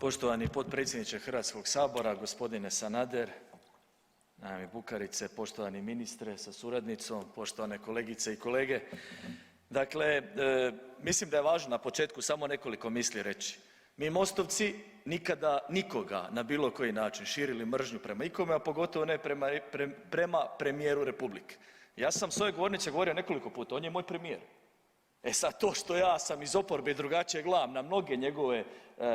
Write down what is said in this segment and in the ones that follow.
Poštovani potpredsjedniče Hrvatskog sabora, gospodine Sanader, nema mi Bukarice, poštovani ministre sa suradnicom, poštovane kolegice i kolege. Dakle, mislim da je važno na početku samo nekoliko misli reći. Mi Mostovci nikada nikoga na bilo koji način širili mržnju prema ikome, a pogotovo ne prema premijeru Republike. Ja sam s ove govornice govorio nekoliko puta, on je moj premijer. E sad to što ja sam iz oporbe i drugačije gledam na mnoge njegove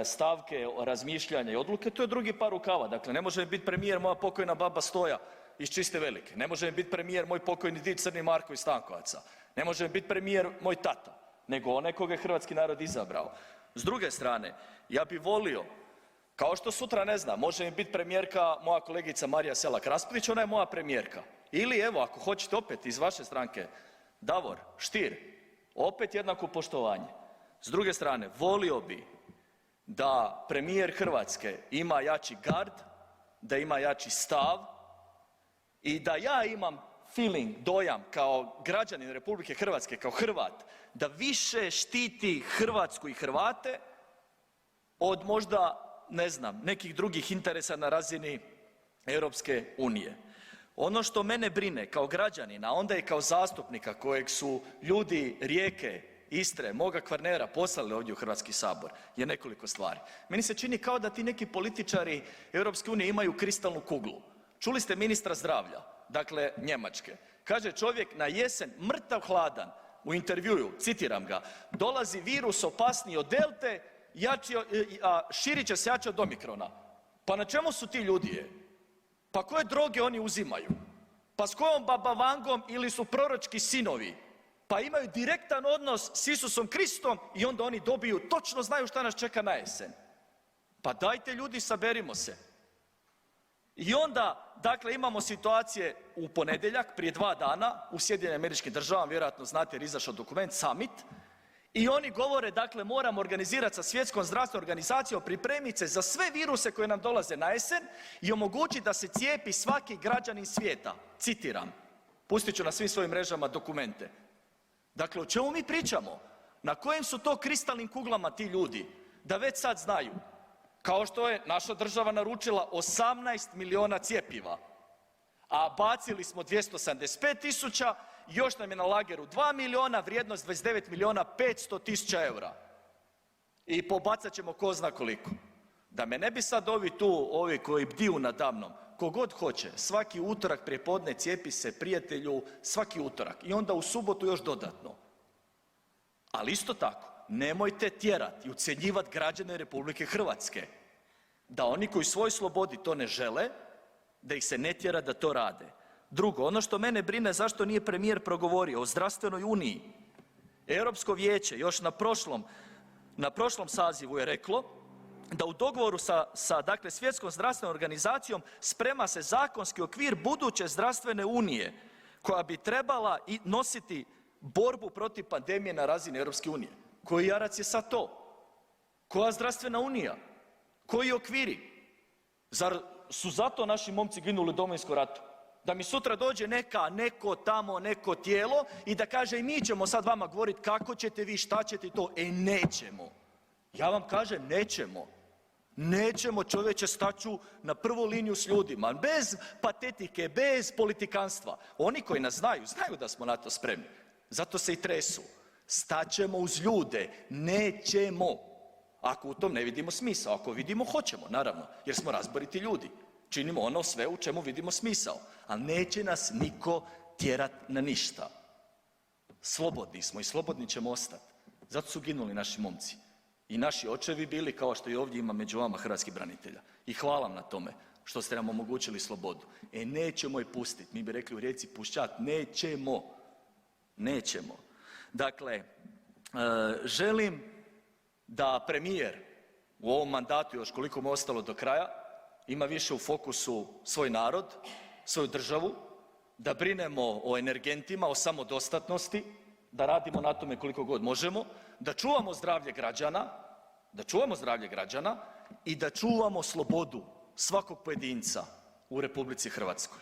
stavke, razmišljanja i odluke, to je drugi par rukava. Dakle, ne može biti premijer moja pokojna baba Stoja iz Čiste Velike, ne može biti premijer moj pokojni did Crni Marko iz Stankovaca, ne može biti premijer moj tata, nego onaj koga je hrvatski narod izabrao. S druge strane, ja bi volio, kao što sutra, ne znam, može mi biti premijerka moja kolegica Marija Selak Raspudić, ona je moja premijerka. Ili evo, ako hoćete opet iz vaše stranke, Davor Stier, opet jednako poštovanje. S druge strane, volio bi da premijer Hrvatske ima jači gard, da ima jači stav i da ja imam feeling, dojam kao građanin Republike Hrvatske, kao Hrvat, da više štiti Hrvatsku i Hrvate od možda, ne znam, nekih drugih interesa na razini Europske unije. Ono što mene brine kao građanina, a onda i kao zastupnika kojeg su ljudi Rijeke, Istre, moga Kvarnera poslali ovdje u Hrvatski sabor je nekoliko stvari. Meni se čini kao da ti neki političari Europske unije imaju kristalnu kuglu. Čuli ste ministra zdravlja, dakle Njemačke. Kaže čovjek na jesen mrtav hladan u intervjuu, citiram ga, dolazi virus opasniji od delte, a širit će se jače od omikrona. Pa na čemu su ti ljudi? Pa koje droge oni uzimaju? Pa s kojom baba Vangom ili su proročki sinovi? Pa imaju direktan odnos s Isusom Kristom i onda oni dobiju, točno znaju šta nas čeka na jesen. Pa dajte ljudi, saberimo se. I onda, dakle, imamo situacije u ponedjeljak, prije 2 dana, u SAD-u, vjerojatno znate jer je izašao dokument, summit, i oni govore, dakle, moramo organizirati sa Svjetskom zdravstvenom organizacijom, pripremiti se za sve viruse koje nam dolaze na jesen i omogućiti da se cijepi svaki građanin svijeta. Citiram, pustit ću na svim svojim mrežama dokumente. Dakle, o čemu mi pričamo? Na kojim su to kristalnim kuglama ti ljudi da već sad znaju? Kao što je naša država naručila 18 milijuna cjepiva, a bacili smo 275.000, još nam je na lageru 2 milijuna, vrijednost 29 milijuna 500 tisuća eura. I pobacat ćemo ko zna koliko. Da me ne bi sad ovi koji bdiju nadamnom, kogod hoće, svaki utorak prijepodne cijepi se prijatelju, svaki utorak i onda u subotu još dodatno. Ali isto tako, nemojte tjerati i ucjenjivati građane Republike Hrvatske da oni koji svoj slobodi to ne žele, da ih se ne tjera da to rade. Drugo, ono što mene brine zašto nije premijer progovorio o zdravstvenoj uniji. Europsko vijeće još na prošlom sazivu je reklo da u dogovoru sa dakle Svjetskom zdravstvenom organizacijom sprema se zakonski okvir buduće zdravstvene unije koja bi trebala i nositi borbu protiv pandemije na razini Europske unije. Koji jarac je sad to? Koja zdravstvena unija? Koji okviri? Zar su zato naši momci ginuli u Domovinskom ratu? Da mi sutra dođe neko tamo, neko tijelo i da kaže i mi ćemo sad vama govoriti kako ćete vi, šta ćete to. Nećemo. Ja vam kažem nećemo. Nećemo, čovječe, staću na prvu liniju s ljudima, bez patetike, bez politikanstva. Oni koji nas znaju da smo na to spremni. Zato se i tresu. Staćemo uz ljude, nećemo. Ako u tom ne vidimo smisao, ako vidimo hoćemo, naravno, jer smo razboriti ljudi. Činimo ono sve u čemu vidimo smisao, ali neće nas niko tjerat na ništa. Slobodni smo i slobodni ćemo ostati. Zato su ginuli naši momci. I naši očevi bili, kao što i ovdje ima među vama hrvatskih branitelja. I hvala vam na tome što ste nam omogućili slobodu. Nećemo je pustiti. Mi bi rekli u Rijeci pušćat, nećemo. Nećemo. Dakle, želim da premijer u ovom mandatu, još koliko mu ostalo do kraja, ima više u fokusu svoj narod, svoju državu, da brinemo o energentima, o samodostatnosti, da radimo na tome koliko god možemo, da čuvamo zdravlje građana i da čuvamo slobodu svakog pojedinca u Republici Hrvatskoj.